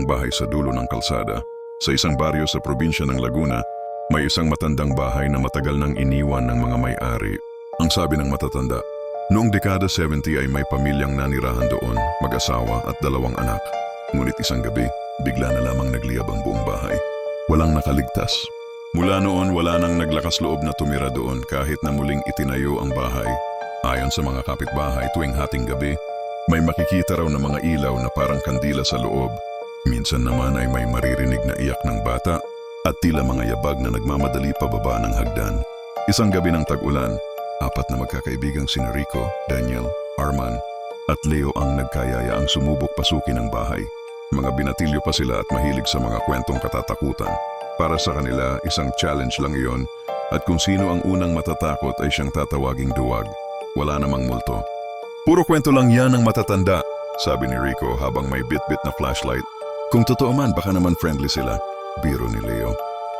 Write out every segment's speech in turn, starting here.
isang bahay sa dulo ng kalsada. Sa isang baryo sa probinsya ng Laguna, may isang matandang bahay na matagal nang iniwan ng mga may-ari. Ang sabi ng matatanda, noong dekada 70 ay may pamilyang nanirahan doon, mag-asawa at 2 anak. Ngunit isang gabi, bigla na lamang nagliyab ang buong bahay. Walang nakaligtas. Mula noon, wala nang naglakas loob na tumira doon kahit na muling itinayo ang bahay. Ayon sa mga kapitbahay, tuwing hating gabi, may makikita raw na mga ilaw na parang kandila sa loob. Minsan naman ay may maririnig na iyak ng bata at tila mga yabag na nagmamadali pababa ng hagdan. Isang gabi ng tag-ulan, 4 na magkakaibigang sina Rico, Daniel, Arman at Leo ang nagkayaya ang sumubok pasukin ang bahay. Mga binatilyo pa sila at mahilig sa mga kwentong katatakutan. Para sa kanila, isang challenge lang iyon at kung sino ang unang matatakot ay siyang tatawaging duwag. Wala namang multo. Puro kwento lang yan ng matatanda, sabi ni Rico habang may bit-bit na flashlight. Kung totoo man, baka naman friendly sila. Biro ni Leo.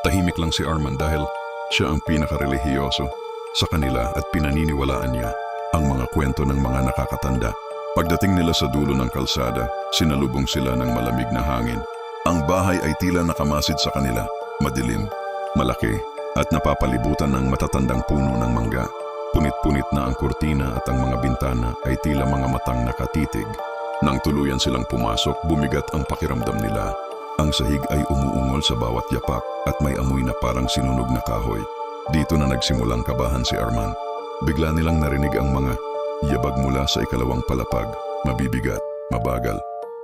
Tahimik lang si Arman dahil siya ang pinaka-relihiyoso sa kanila at pinaniniwalaan niya ang mga kwento ng mga nakakatanda. Pagdating nila sa dulo ng kalsada, sinalubong sila ng malamig na hangin. Ang bahay ay tila nakamasid sa kanila, madilim, malaki at napapalibutan ng matatandang puno ng mangga. Punit-punit na ang kurtina at ang mga bintana ay tila mga matang nakatitig. Nang tuluyan silang pumasok, bumigat ang pakiramdam nila. Ang sahig ay umuungol sa bawat yapak at may amoy na parang sinunog na kahoy. Dito na nagsimulang kabahan si Arman. Bigla nilang narinig ang mga yabag mula sa ikalawang palapag, mabibigat, mabagal.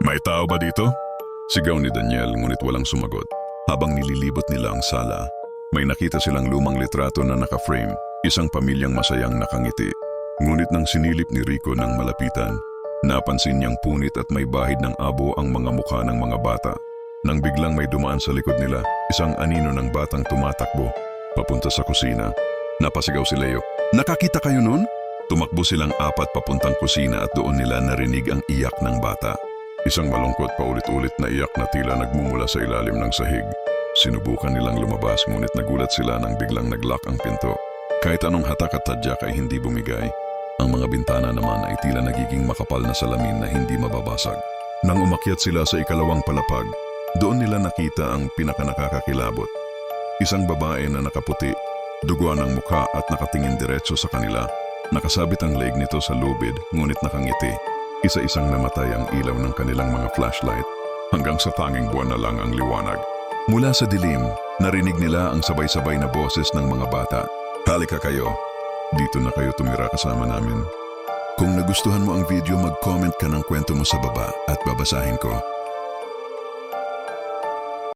May tao ba dito? Sigaw ni Daniel ngunit walang sumagot. Habang nililibot nila ang sala, may nakita silang lumang litrato na naka-frame, isang pamilyang masayang nakangiti. Ngunit nang sinilip ni Rico ng malapitan, napansin niyang punit at may bahid ng abo ang mga mukha ng mga bata. Nang biglang may dumaan sa likod nila, isang anino ng batang tumatakbo, papunta sa kusina. Napasigaw si Leo. Nakakita kayo nun? Tumakbo silang 4 papuntang kusina at doon nila narinig ang iyak ng bata. Isang malungkot paulit-ulit na iyak na tila nagmumula sa ilalim ng sahig. Sinubukan nilang lumabas ngunit nagulat sila nang biglang naglock ang pinto. Kahit anong hatak at tadyak ay hindi bumigay. Ang mga bintana naman ay tila nagiging makapal na salamin na hindi mababasag. Nang umakyat sila sa ikalawang palapag, doon nila nakita ang pinakanakakakilabot. Isang babae na nakaputi, dugo ng mukha at nakatingin diretso sa kanila. Nakasabit ang leeg nito sa lubid ngunit nakangiti. Isa-isang namatay ang ilaw ng kanilang mga flashlight hanggang sa tanging buwan na lang ang liwanag. Mula sa dilim, narinig nila ang sabay-sabay na boses ng mga bata. Halika kayo, dito na kayo tumira kasama namin. Kung nagustuhan mo ang video, mag-comment ka ng kwento mo sa baba at babasahin ko.